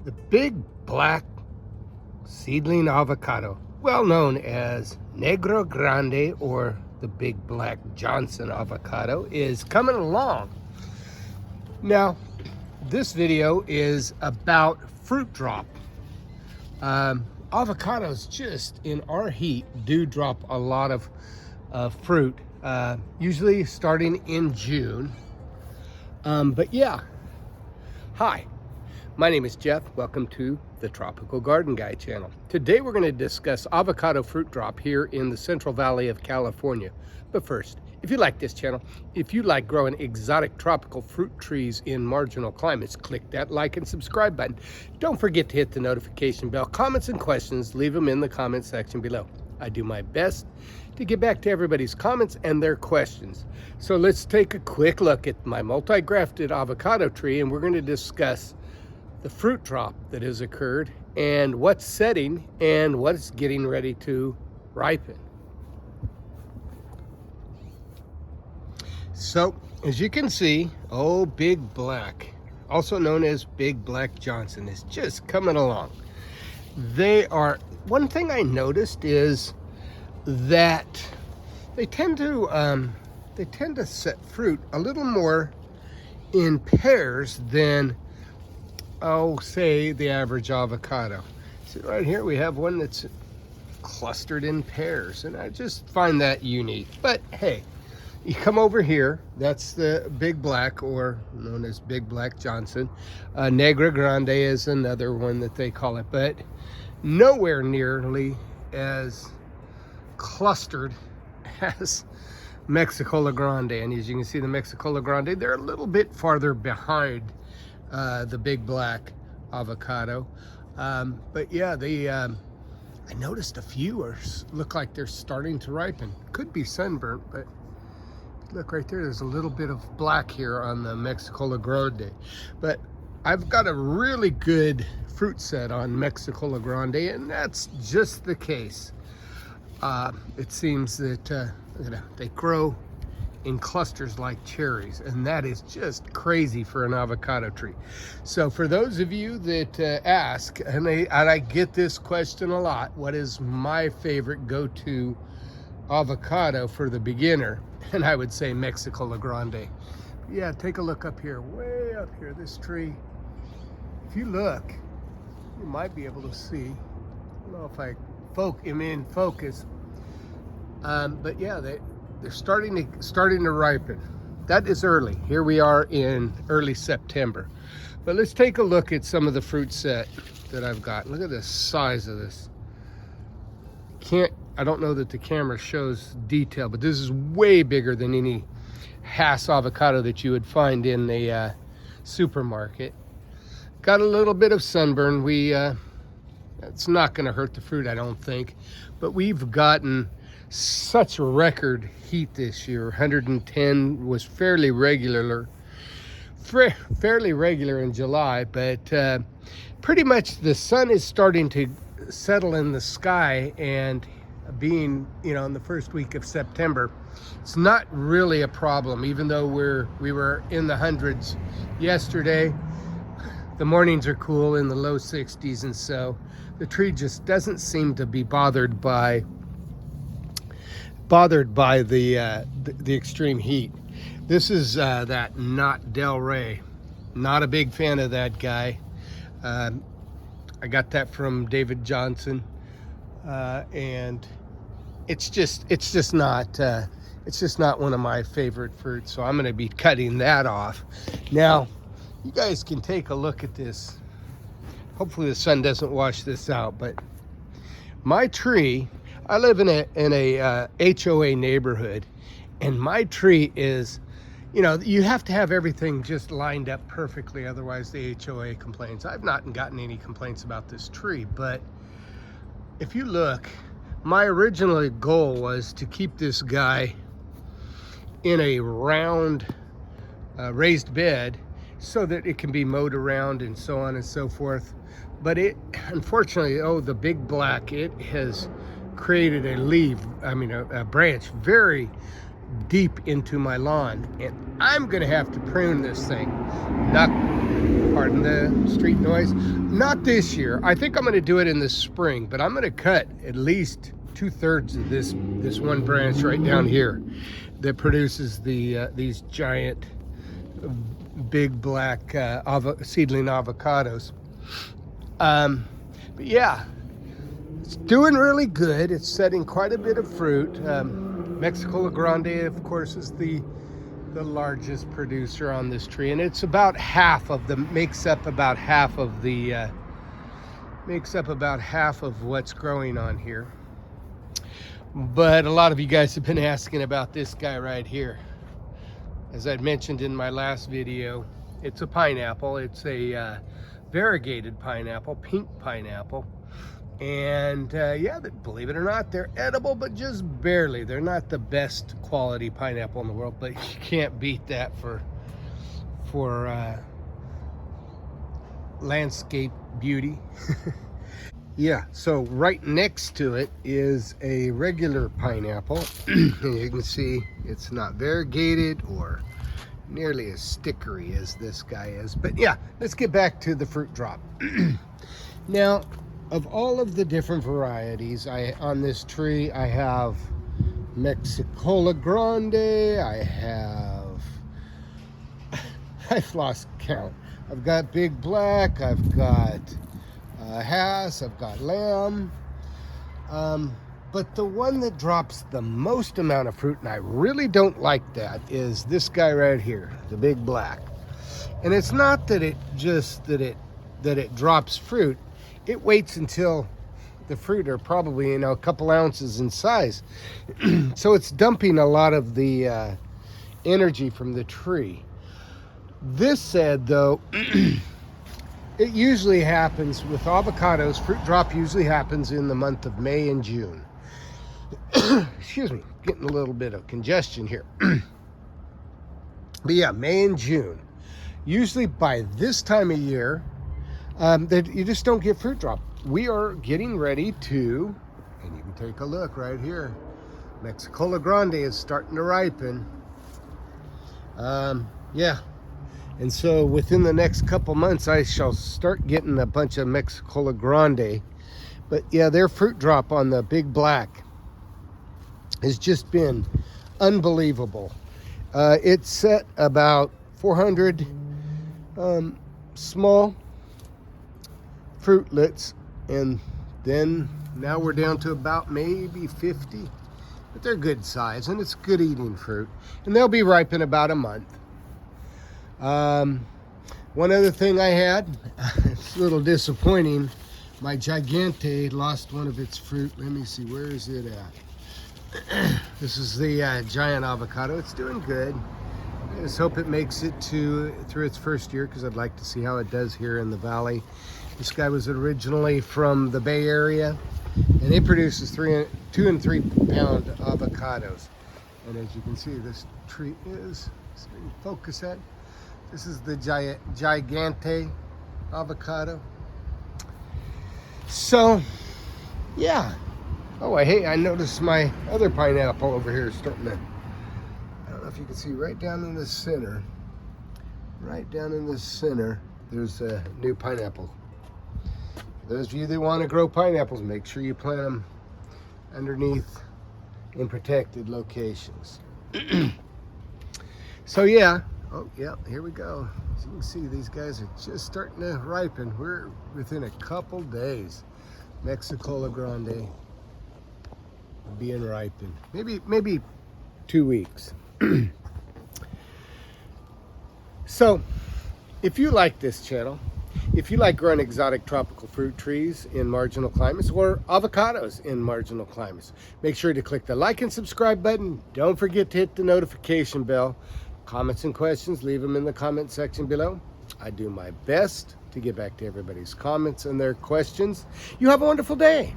The big black seedling avocado, well known as Negro Grande or the big black Johnson avocado, is coming along. Now, this video is about fruit drop. Avocados just in our heat do drop a lot of fruit, usually starting in June. But yeah, hi, my name is Jeff. Welcome to the Tropical Garden Guy channel. Today we're going to discuss avocado fruit drop here in the Central Valley of California. But first, if you like this channel, if you like growing exotic tropical fruit trees in marginal climates, click that like and subscribe button. Don't forget to hit the notification bell. Comments and questions, leave them in the comment section below. I do my best to get back to everybody's comments and their questions. So let's take a quick look at my multi-grafted avocado tree, and we're going to discuss the fruit drop that has occurred and what's setting and what's getting ready to ripen. So as you can see, Big Black, also known as Big Black Johnson, is just coming along. One thing I noticed is that they tend to set fruit a little more in pairs than, say, the average avocado. See, right here we have one that's clustered in pairs, and I just find that unique. But hey, you come over here, that's the Big Black, or known as Big Black Johnson. Negro Grande is another one that they call it, but nowhere nearly as clustered as Mexicola Grande. And as you can see, the Mexicola Grande, they're a little bit farther behind the Big Black avocado. But yeah, I noticed a few look like they're starting to ripen. Could be sunburnt, but look right there's a little bit of black here on the Mexicola Grande. But I've got a really good fruit set on Mexicola Grande, and that's just the case. It seems that they grow in clusters like cherries, and that is just crazy for an avocado tree. So for those of you that ask, and I get this question a lot, what is my favorite go-to avocado for the beginner? And I would say Mexicola Grande. Yeah, take a look up here, way up here, this tree. If you look, you might be able to see. I don't know if I am in focus, but yeah, they're starting to ripen. That is early. Here we are in early September. But let's take a look at some of the fruit set that I've got. Look at the size of this. I don't know that the camera shows detail, but this is way bigger than any Hass avocado that you would find in the supermarket. Got a little bit of sunburn. It's not going to hurt the fruit, I don't think. But we've gotten such record heat this year. 110 was fairly regular in July, but pretty much the sun is starting to settle in the sky, and being, in the first week of September, it's not really a problem. Even though we were in the hundreds yesterday, the mornings are cool in the low 60s, and so the tree just doesn't seem to be bothered by the extreme heat. This is that Not Del Rey. Not a big fan of that guy. I got that from David Johnson, and it's just not one of my favorite fruits. So I'm going to be cutting that off. Now, you guys can take a look at this. Hopefully the sun doesn't wash this out, but my tree, I live in a HOA neighborhood, and my tree is, you have to have everything just lined up perfectly, otherwise the HOA complains. I've not gotten any complaints about this tree, but if you look, my original goal was to keep this guy in a round raised bed so that it can be mowed around and so on and so forth. But it, unfortunately, the Big Black, it has created a branch very deep into my lawn, and I'm gonna have to prune this thing. Not, pardon the street noise, not this year. I think I'm gonna do it in the spring, but I'm gonna cut at least 2/3 of this one branch right down here that produces these giant big black seedling avocados. But yeah, it's doing really good. It's setting quite a bit of fruit. Mexicola Grande, of course, is the largest producer on this tree, and it's about half of the makes up about half of what's growing on here. But a lot of you guys have been asking about this guy right here. As I mentioned in my last video, it's a pineapple. It's a variegated pineapple, pink pineapple. And yeah, believe it or not, they're edible, but just barely. They're not the best quality pineapple in the world, but you can't beat that for landscape beauty. Yeah, so right next to it is a regular pineapple. And you can see it's not variegated or nearly as stickery as this guy is. But yeah, let's get back to the fruit drop. Now, of all of the different varieties on this tree, I have Mexicola Grande, I've lost count. I've got Big Black, I've got Hass, I've got Lamb. But the one that drops the most amount of fruit, and I really don't like that, is this guy right here, the Big Black. And it's not that it drops fruit. It waits until the fruit are probably, a couple ounces in size. So it's dumping a lot of the energy from the tree. This said, though, it usually happens with avocados. Fruit drop usually happens in the month of May and June. Excuse me, getting a little bit of congestion here. But yeah, May and June. Usually by this time of year, that you just don't get fruit drop. We are getting ready to, and you can take a look right here. Mexicola Grande is starting to ripen. Yeah. And so within the next couple months, I shall start getting a bunch of Mexicola Grande. But yeah, their fruit drop on the Big Black has just been unbelievable. It's set about 400 small fruitlets, and then now we're down to about maybe 50. But they're good size, and it's good eating fruit. And they'll be ripe in about a month. One other thing I had, it's a little disappointing. My Gigante lost one of its fruit. Let me see, where is it at? This is the giant avocado. It's doing good. I just hope it makes it through its first year, because I'd like to see how it does here in the valley. This guy was originally from the Bay Area, and it produces 2 and 3 pound avocados. And as you can see, this tree is, focus that. This is the Gigante avocado. So, yeah. Oh, hey, I noticed my other pineapple over here is starting to, I don't know if you can see right down in the center. Right down in the center, there's a new pineapple. For those of you that want to grow pineapples, make sure you plant them underneath in protected locations. So yeah. Oh, yeah, here we go. As you can see, these guys are just starting to ripen. We're within a couple days. Mexicola Grande being ripened. Maybe 2 weeks. So, if you like this channel, if you like growing exotic tropical fruit trees in marginal climates or avocados in marginal climates, make sure to click the like and subscribe button. Don't forget to hit the notification bell. Comments and questions, leave them in the comment section below. I do my best to get back to everybody's comments and their questions. You have a wonderful day.